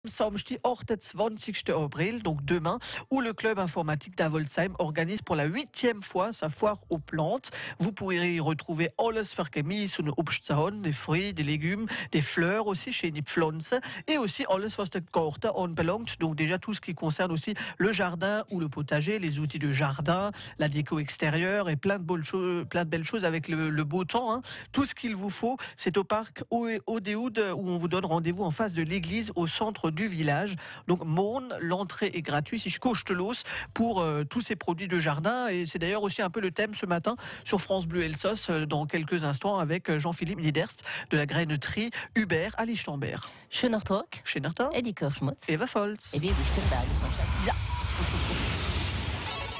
samedi 28. April, donc demain, où le club informatique d'Avolsheim organise pour la 8e fois sa foire aux plantes. Vous pourrez y retrouver alles verkemis und Obstsachen, des fruits, des légumes, des fleurs aussi chez Nipflonze et aussi alles was der Garten anbelangt. Donc déjà tout ce qui concerne aussi le jardin ou le potager, les outils de jardin, la déco extérieure et plein de belles choses avec le beau temps. Hein. Tout ce qu'il vous faut, c'est au parc Odéoud où on vous donne rendez-vous en face de l'église au centre du village. Donc Mon, l'entrée est gratuite, si je kostelos pour tous ces produits de jardin et c'est d'ailleurs aussi un peu le thème ce matin sur France Bleu Elsass dans quelques instants avec Jean-Philippe Niederst de la graineterie Hubert à Lichtenberg. Schöner Tag. Schöner Tag. Eddie Kirschmutz. Eva Volz. Et wir Lichtenberg sont Ja.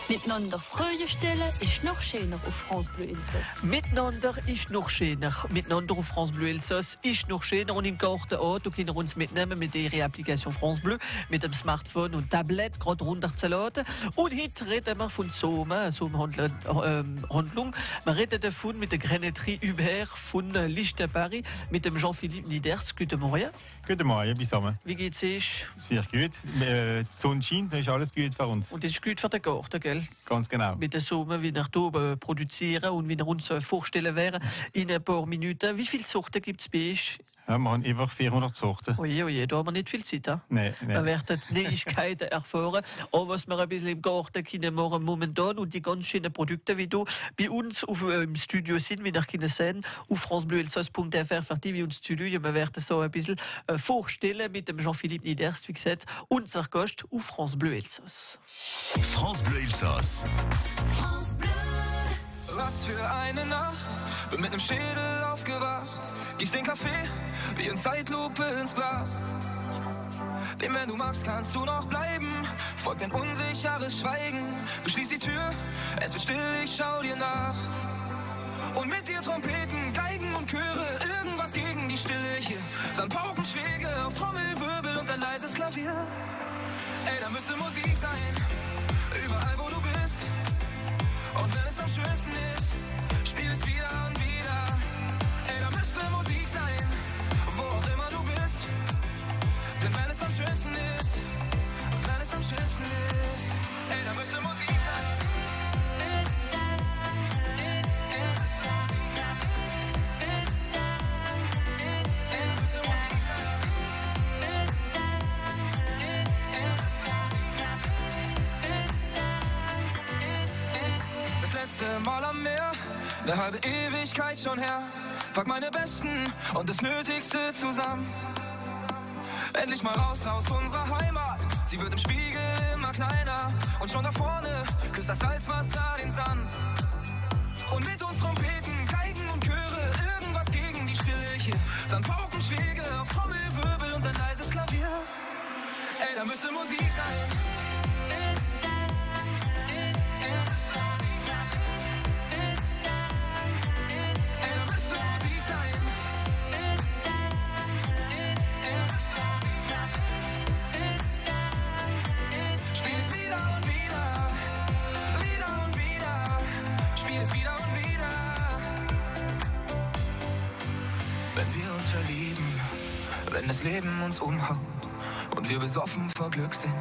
Miteinander Freude stellen ist noch schöner auf France Bleu Elsass. Miteinander ist noch schöner. Miteinander auf France Bleu Elsass ist noch schöner. Und im Garten auch, du kannst uns mitnehmen mit der Applikation France Bleu, mit dem Smartphone und Tablet, gerade runterzuladen. Und heute reden wir von Handlung. Wir reden davon mit der Graineterie Hubert von Lichtenberg, mit dem Jean-Philippe Niederst. Guten Morgen. Guten Morgen, zusammen. Wie geht's euch? Sehr gut. Die Sonne scheint, das ist alles gut für uns. Und das ist gut für den Garten, gell? Ganz genau. Mit der Sommer, wie wir hier produzieren und wie wir uns vorstellen werden in ein paar Minuten. Wie viele Sorten gibt es bei euch? Ja, wir haben einfach 400 Sorten. Oje, da haben wir nicht viel Zeit. He? Nein. Wir werden Neuigkeiten erfahren. Auch was wir ein bisschen im Garten können machen momentan und die ganz schönen Produkte, wie du bei uns im Studio sind, wie ihr können sehen, auf francebleuelsass.fr für die wie uns zu schauen. Wir werden so ein bisschen vorstellen mit dem Jean-Philippe Niederst, wie gesagt, unser Gast auf France Bleu Elsass. France Bleu Elsass. France Bleu. Was für eine Nacht, bin mit nem Schädel aufgewacht. Gieß den Kaffee wie in Zeitlupe ins Glas. Denn wenn du magst, kannst du noch bleiben. Folgt ein unsicheres Schweigen. Beschließ die Tür, es wird still, ich schau dir nach. Und mit dir Trompeten, Geigen und Chöre, irgendwas gegen die Stille hier. Dann Paukenschläge auf Trommelwirbel und ein leises Klavier. Ey, da müsste Musik sein, überall wo du bist. Und wenn es am schönsten ist, spiel es wieder und wieder. Ey, da müsste Musik sein, wo auch immer du bist. Denn wenn es am schönsten ist, wenn es am schönsten ist, ey, da müsste Musik sein. Mal am Meer, eine halbe Ewigkeit schon her. Pack meine Besten und das Nötigste zusammen. Endlich mal raus aus unserer Heimat. Sie wird im Spiegel immer kleiner. Und schon da vorne küsst das Salzwasser den Sand. Und mit uns Trompeten, Geigen und Chöre, irgendwas gegen die Stille hier. Dann Paukenschläge auf Trommelwirbel und ein leises Klavier. Ey, da müsste Musik sein. Wenn das Leben uns umhaut und wir besoffen vor Glück sind,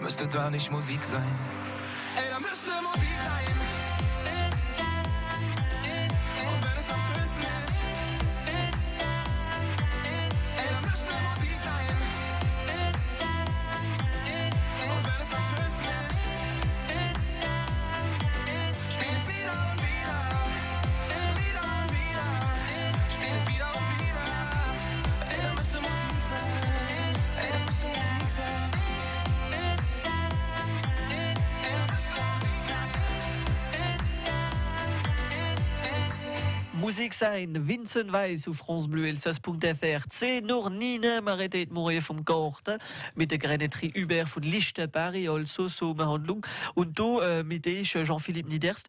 müsste da nicht Musik sein. Ey, da müsste Musik sein. Und wenn es am schönsten ist, ey, da müsste Musik sein. Und wenn es am schönsten ist, spiel es wieder und wieder, wieder und wieder, spiel es wieder und wieder. Ey, da müsste Musik sein. Ey, da müsste Musik sein. Musik sein, Vincent Weiss auf francebleuelsass.fr. 10 Uhr 9, wir reden morgen vom Garten mit der Graineterie Hubert von Lichtenberg, also Sommerhandlung. Und du mit dir, Jean-Philippe Niederst,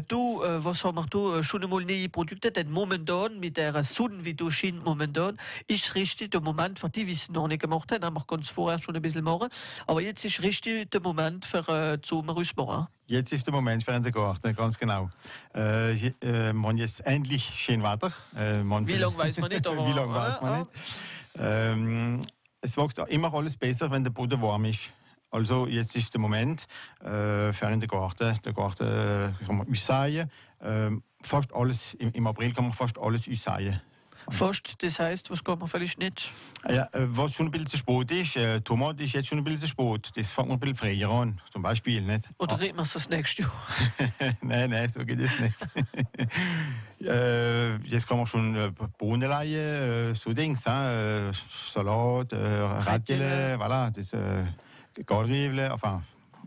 du, was haben wir da schon einmal neue Produkte, denn momentan mit der Sonne, wie du scheint momentan, ist richtig der Moment, für die wir es noch nicht gemacht haben, wir können es vorher schon ein bisschen machen, aber jetzt ist richtig der Moment für die Sommerausbau. Jetzt ist der Moment für den Garten, ganz genau. Wir haben jetzt endlich schön Wetter. Wie lange weiß man nicht, aber wie lange weiß man nicht. es wächst immer alles besser, wenn der Boden warm ist. Also jetzt ist der Moment für in den Garten. Den Garten kann man aussäen. Fast alles, im April kann man fast alles aussäen. Fast, das heisst, was geht man vielleicht nicht? Ja, was schon ein bisschen zu spät ist, Tomat ist jetzt schon ein bisschen zu spät. Das fängt man ein bisschen früher an, zum Beispiel. Nicht? Oder reden wir es das nächste Jahr? nein, so geht es nicht. Jetzt kann man schon Bohnen leihen, so Dings, Salat, Radele, voilà, das Garrible, enfin,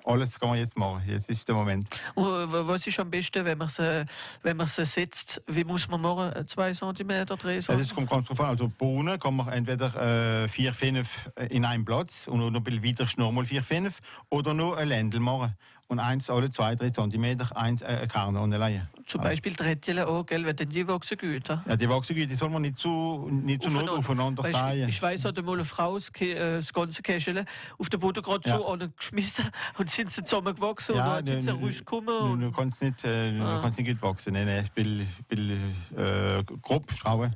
alles kann man jetzt machen. Jetzt ist der Moment. Was ist am besten, wenn man sie setzt? Wie muss man machen? 2 cm, 3 cm? Ja, das kommt ganz drauf an. Also Bohnen kann man entweder 4, 5 in einem Platz und noch ein bisschen weiter nochmal 4, 5 oder nur ein Ländel machen. Und eins alle 2, 3 cm, eins eine Kerne anleihen. Zum Beispiel Drettchen auch, gell? Weil die wachsen gut. Ja, die wachsen gut, die soll man nicht zu nah aufeinander säen. Ich weiss, hat einmal eine Frau das ganze Käschel auf den Boden gerade so angeschmissen und sind sie zusammengewachsen und dann sind sie rausgekommen. Du kannst nicht gut wachsen, nein, ich will grob strauben.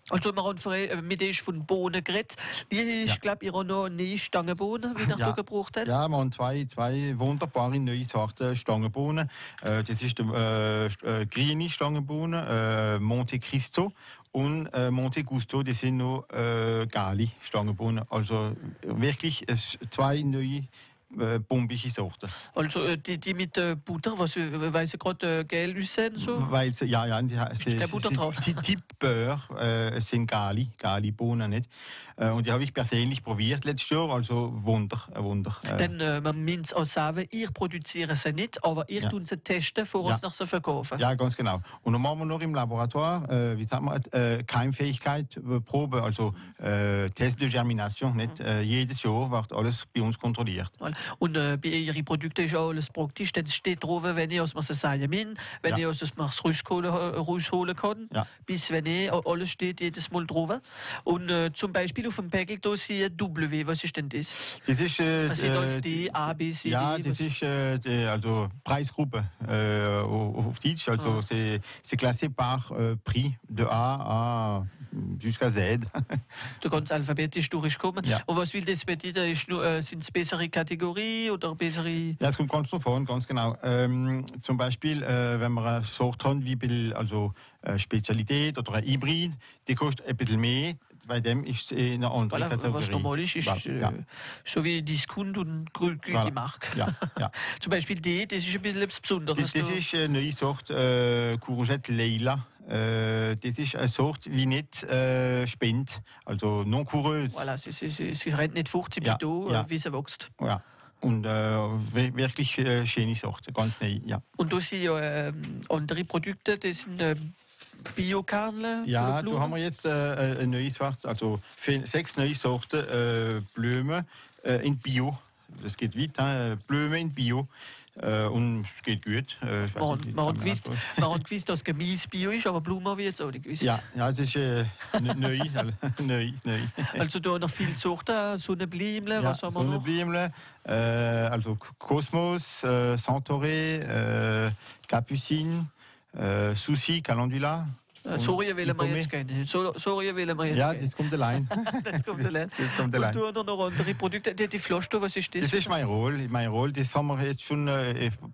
Also wir haben mit dir von Bohnen geredet. Ich glaube, ihr habt noch nie Stangenbohnen, wie ihr gebraucht habt. Ja, wir haben zwei wunderbare neue Sorten Stangenbohnen. Das ist die grüne Stangenbohnen, Monte Cristo und Monte Gusto, das sind noch Gali Stangenbohnen. Also wirklich 2 neue bombige Sorten. Also die mit Butter, weil sie gerade gel sind? So? Weil sie, der Butter drauf. Die Beurre sind Gali-Bohnen nicht. Und die habe ich persönlich probiert letztes Jahr, also Wunder. Denn man meint auch sagen, ihr produziert sie nicht, aber ihr tun sie testen, bevor es nach sie verkaufen. Ja, ganz genau. Und dann machen wir noch im Laboratoire, Keimfähigkeit Probe, also Test de Germination. Nicht? Jedes Jahr wird alles bei uns kontrolliert. Und bei ihren Produkten ist auch alles praktisch, denn es steht drauf, wenn ich aus dem Sajamin, wenn ich aus dem rausholen kann, bis wenn ich, alles steht jedes Mal drauf. Und zum Beispiel auf dem Päckl da ist hier W, was ist denn das? Das ist D, A, B, C, D. Ja, das ist also Preisgruppe auf Deutsch. Also c'est classé par prix de A jusqu'à Z. Du kannst alphabetisch durchkommen. Ja. Und was will das bedeuten? Sind es bessere Kategorie oder bessere... Ja, es kommt ganz drauf an, ganz genau. Zum Beispiel, wenn man eine Sorte hat, wie also Spezialität oder ein Hybrid, die kostet ein bisschen mehr. Bei dem ist es eine andere Kategorie. Was normal ist so wie Discount und gute Marke. Ja. Zum Beispiel das ist ein bisschen etwas Besonderes. Das ist eine neue Sorte, Courgette Leila. Das ist eine Sorte, die nicht spendet, also non coureuse. Voilà, sie rennt nicht fort, sie bleibt wie sie wächst. Ja. Und wirklich schöne Sorte, ganz neu. Ja. Und da sind ja andere Produkte, das sind Bio-Kernle. Ja, da haben wir jetzt eine neue Sorte, also 6 neue Sorten Blumen in Bio. Das geht weit, Blumen in Bio. Und es geht gut. Man hat gewusst, dass Gemüse Bio ist, aber Blumen habe ich jetzt auch nicht gewusst. Ja, das ist neu. Also da noch viele Sorten, Sonnenblumen, was haben wir noch? Sonnenblumen, also Kosmos, Centauré, Capucine, Souci, Calendula. Sorry, wollen wir jetzt gehen. Sorry, wollen wir jetzt gehen. Das kommt allein. Das kommt allein. Und du hast noch andere Produkte. Die Flasche, was ist das? Das ist Mairol. Das haben wir jetzt schon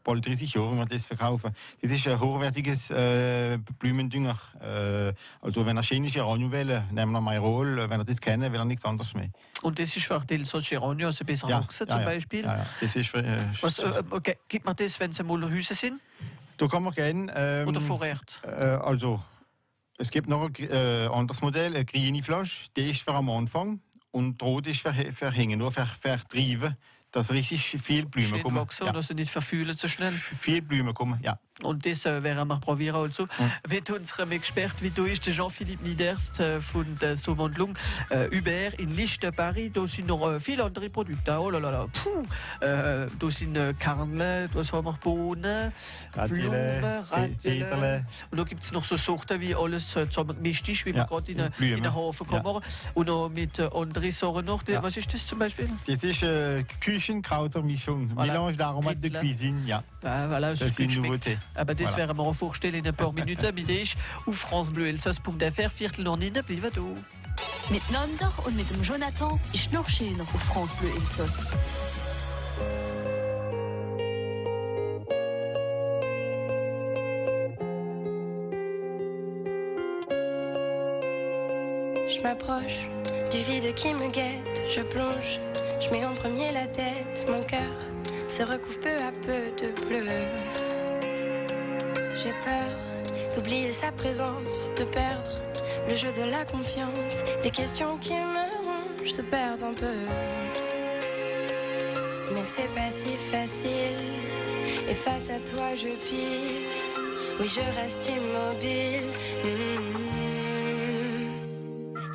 bald 30 Jahre, wenn wir das verkaufen. Das ist ein hochwertiges Blumendünger. Also wenn er chemische Geranien will, nehmen wir Mairol. Wenn er das kennt, will er nichts anderes mehr. Und das ist für die Geranien, also besser wachsen zum Beispiel? Ja. Das ist gibt man das, wenn sie mal Hüse sind? Da kann man gerne... Oder vorwärts? Also... Es gibt noch ein anderes Modell, eine grüne Flasche, die ist für am Anfang und rot ist für hängen, nur für vertreiben, dass richtig viel Blumen kommen. Wachsen, dass sie nicht verfühlen zu schnell. Viel Blumen kommen, ja. Und das werden wir probieren also. Mit unserem Experten, wie du ist, Jean-Philippe Niederst von der Sauvandlung, Hubert in Lichte Paris. Da sind noch viele andere Produkte. Oh la la la. Da sind Kernle, da haben wir Bohnen, Blumen, Radele. Und da gibt es noch so Sorten, wie alles zusammen gemischt ist, wie man gerade in der Hafenkammer. Und noch mit anderen Sorten noch. Was ist das zum Beispiel? Das ist Küchenkrautermischung. Mélange d'arômes de cuisine. Ja. Voilà, das ist eine Nouveauté. Aber das werden wir auch vorstellen in ein paar Minuten. Mit euch auf francebleuelsass.fr, Viertel noch nicht, bleiben da. Miteinander und mit dem Jonathan ist noch schöner auf France Bleu Elsass. Je m'approche du vide qui me guette, je plonge, je mets en premier la tête, mon cœur se recouvre peu à peu de bleu. J'ai peur d'oublier sa présence, de perdre le jeu de la confiance, les questions qui me rongent se perdent un peu. Mais c'est pas si facile, et face à toi je pile, oui je reste immobile.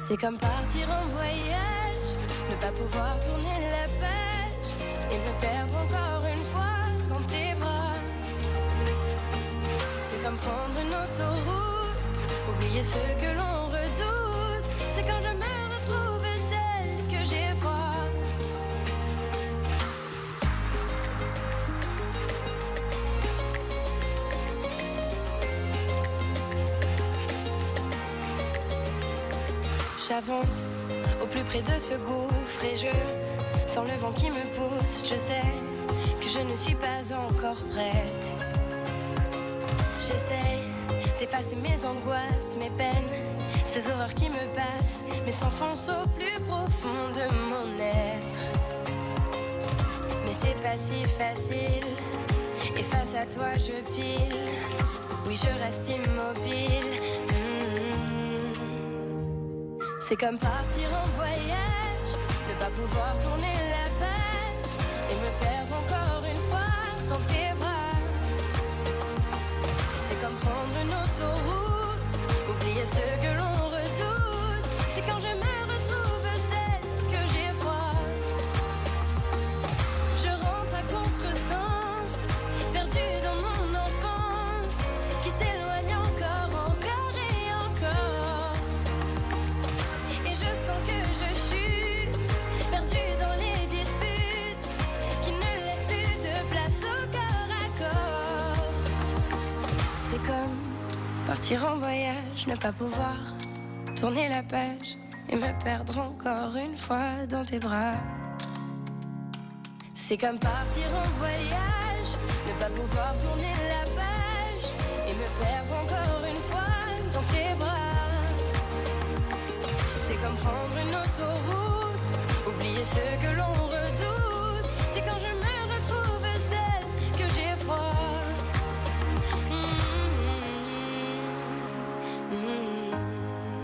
C'est comme partir en voyage, ne pas pouvoir tourner la page et me perdre encore une fois dans tes bras. C'est comme prendre une autoroute, oublier ce que l'on redoute. C'est quand je me retrouve celle que j'ai froid. J'avance au plus près de ce gouffre et je sens le vent qui me pousse. Je sais que je ne suis pas encore prête. J'essaye d'effacer mes angoisses, mes peines, ces horreurs qui me passent, mais s'enfoncent au plus profond de mon être. Mais c'est pas si facile, et face à toi je pile, oui je reste immobile. C'est comme partir en voyage, ne pas pouvoir tourner la page et me perdre encore une fois dans tes bras. C'est comme prendre une autoroute, oublier ce que l'on redoute. C'est quand je me retrouve celle que j'ai froid. Je rentre à contresens, perdu dans mon enfance, qui s'éloigne encore et encore. Je sens que je chute, perdue dans les disputes qui ne laissent plus de place au corps à corps. C'est comme partir en voyage, ne pas pouvoir tourner la page et me perdre encore une fois dans tes bras. C'est comme partir en voyage, ne pas pouvoir tourner la page et me perdre encore une fois dans tes bras. C'est comme prendre une autoroute, oublier ce que l'on redoute. C'est quand je me retrouve celle que j'ai froid.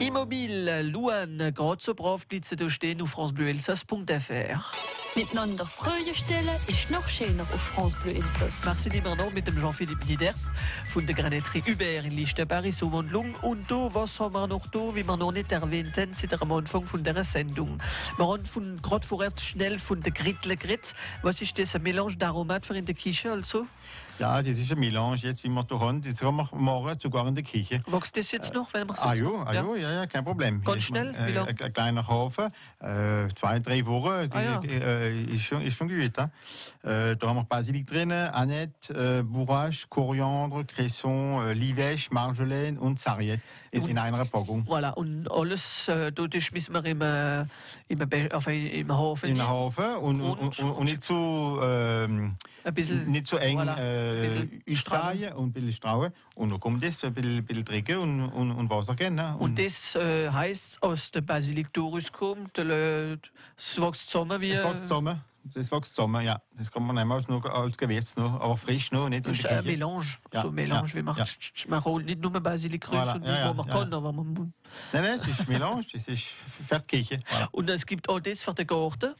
Immobile, Luan, große Profblitze durchstehen auf francebleuelsass.fr. Miteinander Freude stellen ist noch schöner auf France Bleu Elsass. Merci maintenant mit dem Jean-Philippe Niederst von der Granetterie Hubert in Lichtenberg so Mondlung. Und da, was haben wir noch da, wie wir noch nicht erwähnt haben, seit am Anfang von dieser Sendung. Wir haben gerade vorher schnell von der Grittle geredet. Was ist das, ein Melange d'Aromat für in der Küche also? Ja, das ist ein Melange jetzt, wie wir da haben. Das haben wir morgen sogar in der Küche. Wächst das jetzt noch, wenn wir es ja, kein Problem. Ganz schnell? Wie lange? Ein kleiner Haufen, 2-3 Wochen, ist schon gut. Da haben wir Basilic drin, Aneth, Bourrache, Koriander, Cresson, Livèche, Marjolaine und Sarriette in einer Packung. Voilà, und alles, das schmissen wir im Haufen. Im Haufen und nicht so, ein bisschen, nicht so eng ausstreuen und ein bisschen strauen. Und dann kommt das ein bisschen trinken und Wasser geben. Ne? Und das heisst, aus der Basilic Dorus kommt, es wächst zusammen wie... Das wächst zusammen, ja. Das kann man nehmen als Gewürz noch, aber frisch noch, nicht. Das ist ein Melange, ja, so ein Melange, wie man holt nicht nur Basilic Rüß und wo man kann, aber man... Nein, es ist Melange, das ist für die Küche. Voilà. Und es gibt auch das für den Garten,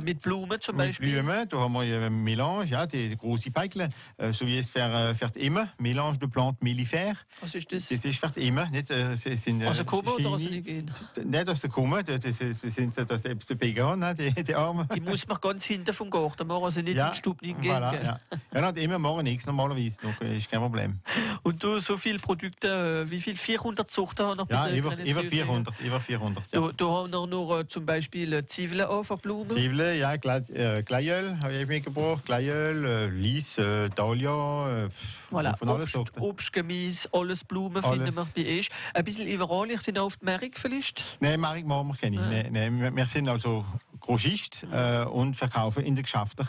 mit Blumen zum Beispiel. Mit Blumen, da haben wir ein Melange, ja, die große Päckchen, so wie es für die Emma, Melange de plantes mellifères. Was ist das? Das ist für die Emma, nicht? Sind, aus der Kumme oder aus der Gehen? Nicht aus der Kumme, das sind selbst die Pegan, die Arme. Die muss man ganz hinten vom Garten machen, also nicht in den Stub gehen. Voilà, ja, ja, die Emma machen nichts normalerweise, noch, ist kein Problem. Und du, so viele Produkte, wie viel? 400 Sorten haben wir? Ja, über 400. Ja. Da haben wir noch Zwiebeln auf der Blume. Zwiebeln, ja, Gleiöl habe ich mitgebracht. Gleiöl, Lys, Dahlia, Voilà. von allen Sorten. Obst, Gemüse, alles Blumen Alles. finden wir bei euch. Ein bisschen überall, ich sind auf dem Markt vielleicht. Nein, Marek machen wir keine. Nein, wir sind also Grossist und verkaufen in den Geschäften.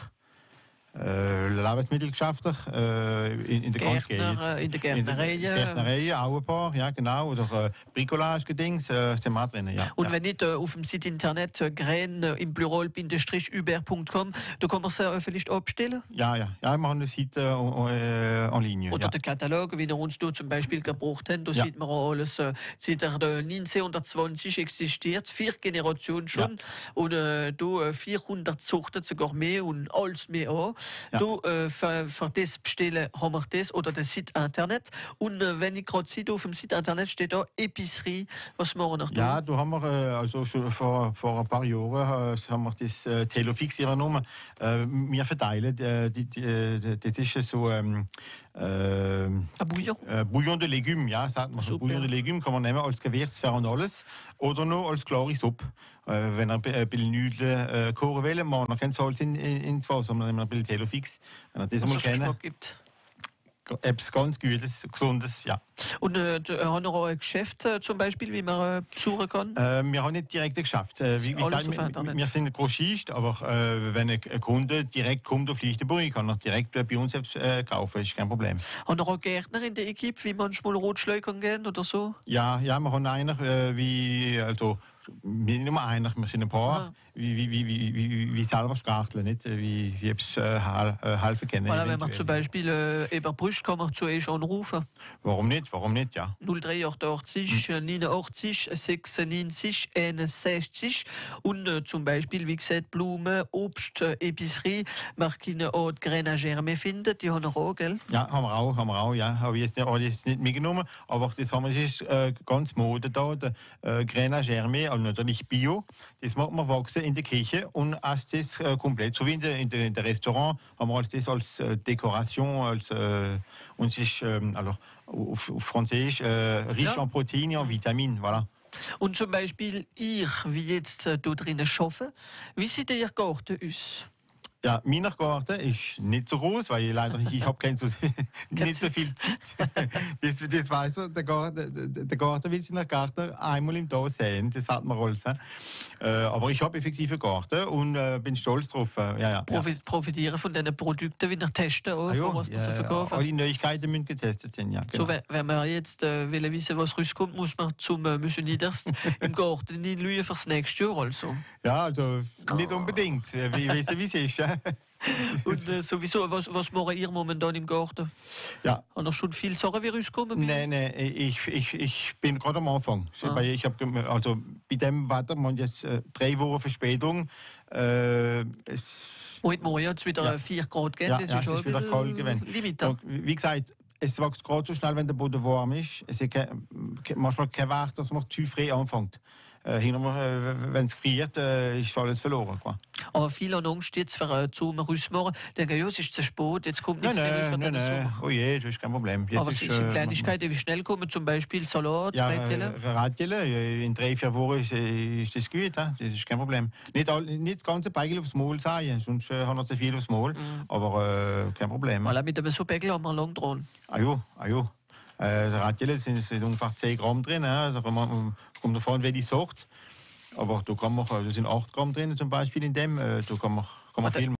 Lebensmittelgeschäften in der ganzen Gegend. In der Gärtnerei. Gärtnerei auch ein paar, ja genau. Oder Bricolage-Gedings sind wir auch drin, ja. Und ja. wenn nicht auf dem Site Internet grain im Plural-uber.com, da kann man es vielleicht abstellen. Ja, wir haben eine Seite en ligne. Oder ja. der Katalog, wie wir uns da zum Beispiel gebraucht haben, da Ja. sieht man auch alles. Seit 1920 existiert, 4 Generationen schon. Und da 400 Sorten, sogar mehr und alles mehr auch. Ja. Da für das bestellen haben wir das oder das Site Internet. Und wenn ich gerade sehe, auf dem Site Internet steht da Epicerie. Was machen wir noch da? Ja, da haben wir also schon vor ein paar Jahren haben wir das Telofix übernommen. Wir verteilen, das ist so Ein Bouillon. Bouillon de Légumes, ja, sagt man. So. Super. Bouillon de Légumes kann man nehmen als Gewürz für und alles oder noch als klare Suppe. Wenn er ein bisschen Nudeln kochen will, machen wir kein Salz ins Wasser, sondern nehmen wir ein bisschen Telofix. Wenn er das Was mal es kennen, Geschmack gibt. etwas ganz Gutes, Gesundes, ja. Und haben wir auch ein Geschäft zum Beispiel, wie man besuchen kann? Wir haben nicht direkt geschafft. Wie Alles gesagt, auf Internet. wir sind ein Grossist, aber wenn ein Kunde direkt kommt auf Lichtenburg, kann er direkt bei uns selbst kaufen, ist kein Problem. Haben wir auch Gärtner in der Equipe, wie manchmal Rotschleukern gehen oder so? Ja, wir haben einer, also nicht nur einer, wir sind ein paar, wie selber Skarteln, nicht wie es helfen können. Voilà, wenn man eventuell. zum Beispiel über Brüsch kann man zu euch anrufen. Warum nicht, ja. 0388 89 96 61 und zum Beispiel, wie gesagt, Blumen, Obst, Epicerie, man kann auch die Grain Germain finden, die haben wir auch, gell? Ja, haben wir auch, ja. Habe ich jetzt nicht mitgenommen, aber das haben wir, das ist ganz Mode da, der Grain Germain, also natürlich Bio, das macht man wachsen in der Küche und erst das komplett, so wie in der Restaurant, haben wir das als Dekoration, als, und es ist, alors, auf Französisch, riche en Protéines und Vitaminen, voilà. Und zum Beispiel ihr, wie jetzt da drinnen arbeiten, wie sieht ihr Garten aus? Ja, mein Garten ist nicht so groß, weil ich leider ich habe nicht so viel Zeit. Das weiß er, der Garten will sich nach Garten einmal im Jahr sehen, das hat man alles. Aber ich habe effektiv einen Garten und bin stolz drauf. Ja. Profitieren von den Produkten, wie nach testen, auch, von was das verkaufen. Alle Neuigkeiten müssen getestet sein, ja. Genau. So, wenn man jetzt will wissen, was rauskommt, muss man müssen nicht erst im Garten hinlügen fürs nächste Jahr. Also. Ja, also nicht unbedingt. Wir wissen, wie es ist. Ja. Und sowieso, was macht ihr momentan im Garten? Ja. Haben noch schon viele Sachen wie rauskommen? Nein, ich bin gerade am Anfang. Weil ich hab, also bei dem Wetter, man jetzt 3 Wochen Verspätung. Heute Morgen jetzt wieder 4 Grad gehen, das ist schon ist wieder kalt gewesen. Limit. Wie gesagt, es wächst gerade so schnell, wenn der Boden warm ist. Es ist manchmal kein Wert, dass man zu früh anfängt. Wenn es friert, ist alles verloren. Aber viele haben Angst jetzt für Sommer rausmachen. Denken, ja, es ist zu spät, jetzt kommt nichts mehr für den Sommer. Oh je, das ist kein Problem. Jetzt aber es sind Kleinigkeiten, wie schnell kommen, zum Beispiel Salat, Rädchen. Rädchen, in 3-4 Wochen ist das gut, das ist kein Problem. Nicht das ganze Beigel aufs Maul sein, sonst haben wir zu viel aufs Maul, aber kein Problem. Voilà, mit einem so Beigel haben wir lang dran. Ah ja. Rädchen sind ungefähr 10 Gramm drin, da kommt davon, wer die Sorte. Aber da sind 8 Gramm drin, zum Beispiel in dem, da kann man viel